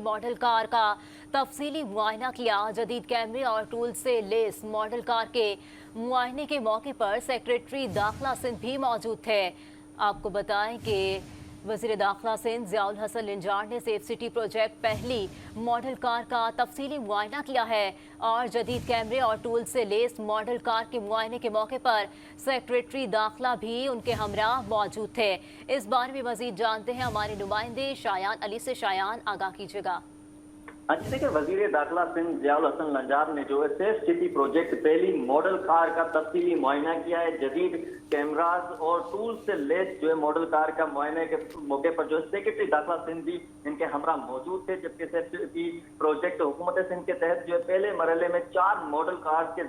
Model car का तफसीली मुआयना किया। जदीद कैमरे और टूल से लेस मॉडल कार के मुआयने के मौके पर सेक्रेटरी दाखिला सिंध भी मौजूद थे। आपको बताएं कि वज़ीर दाखिला सिंध ज़ियाउल हसन लिंजार ने सेफ सिटी प्रोजेक्ट पहली मॉडल कार का तफसीली मुआयना किया है और जदीद कैमरे और टूल से लेस मॉडल कार के मुआयने के मौके पर सेक्रेटरी दाखिला भी उनके हमराह मौजूद थे। इस बारे में मज़ीद जानते हैं हमारे नुमाइंदे शायान अली से। शायान, आगाह कीजिएगा। अच्छा, देखिए, वजीर दाखिला सिंध ज़ियाउल हसन लिंजार ने जो है सेफ सिटी प्रोजेक्ट पहली मॉडल कार का तफसीली मुआयना किया है। जदीद कैमराज और टूल से लेस जो है मॉडल कार का मुआयने के मौके पर जो है सेक्रेटरी दाखिला सिंध भी इनके हमरा मौजूद थे। जबकि सेफ सिटी प्रोजेक्ट हुकूमत सिंध के तहत जो है पहले मरहले में 4 मॉडल कार के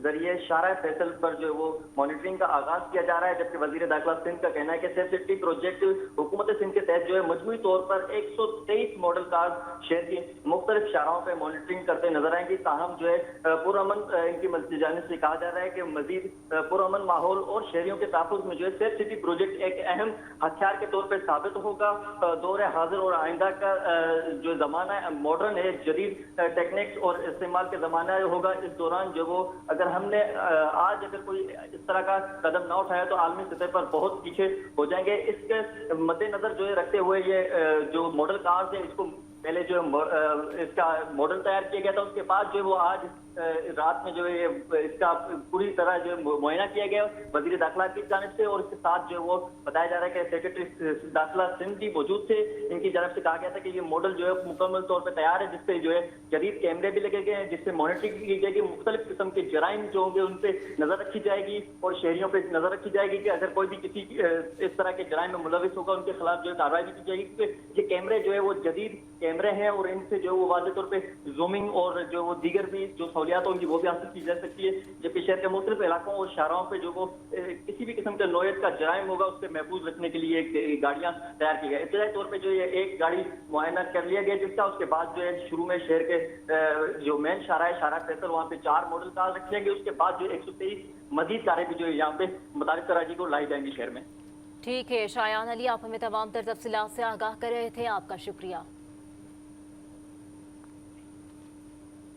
जरिए शारा फैसल पर जो है वो मॉनिटरिंग का आगाज किया जा रहा है। जबकि वजीर दाखिला सिंध का कहना है कि सेफ सिटी प्रोजेक्ट हुकूमत सिंध के तहत जो है मजमूई तौर पर 123 मॉडल कार शहर की मुख्तलिफ शाराओं पर मॉनिटरिंग करते नजर आएंगी। ताहम जो है पुरअमन इनकी जानिब से कहा जा रहा है कि मजीद पुरअमन माहौल और शहरियों के तहफ़्फ़ुज़ में जो है सेफ सिटी प्रोजेक्ट एक अहम हथियार के तौर पर साबित होगा। दौर हाजिर और आइंदा का जो ज़माना मॉडर्न है, जदीद टेक्निक्स और इस्तेमाल के ज़माना होगा। इस दौरान जो वो अगर हमने आज अगर कोई इस तरह का कदम ना उठाया तो आलमी सतह पर बहुत पीछे हो जाएंगे। इसके मद्देनजर जो है रखते हुए ये जो मॉडल कार्स है इसको पहले जो इसका मॉडल तैयार किया गया था, उसके बाद जो वो आज रात में जो है इसका पूरी तरह जो मुआयना किया गया वजीर दाखिला की जानिब से। और इसके साथ जो वो बताया जा रहा है कि सेक्रेटरी दाखिला सिंध भी मौजूद थे। इनकी जानिब से कहा गया था कि ये मॉडल जो है मुकम्मल तौर पर तैयार है, जिसपे जो है जदीद कैमरे भी लगे गए हैं, जिससे मॉनिटरिंग की जाएगी। मुख्तलिफ किस्म के जराइम जो होंगे उन पर नजर रखी जाएगी और शहरियों पर नजर रखी जाएगी कि अगर कोई भी किसी इस तरह के जराइम में मुलविस होगा उनके खिलाफ जो है कार्रवाई भी की जाएगी। क्योंकि ये कैमरे जो है वो जदीद कैमरे हैं और इनसे जो वो वाज़ेह तौर पर जूमिंग और जो वो दीगर भी जो सहूलियात होंगी वो भी हासिल की जा सकती है। जबकि शहर के मुख्तलिफ इलाकों और शाहराओं पे जो वो किसी भी किस्म के नोयत का जराइम होगा उससे महफूज रखने के लिए गाड़ियां तैयार की गई। इब्तदाई तौर पे जो ये एक गाड़ी मुआयना कर लिया गया, जिसका उसके बाद जो है शुरू में शहर के जो मेन शारा है, शारा फैसल, वहाँ पे 4 मॉडल कार रखे जाएंगे। उसके बाद जो 123 मजीद कारें भी जो है यहाँ पे मुतारिफ कराची को लाई जाएंगी शहर में। ठीक है शायान अली, आप हमें तमाम तर तफसीलात से आगाह कर रहे थे, आपका शुक्रिया।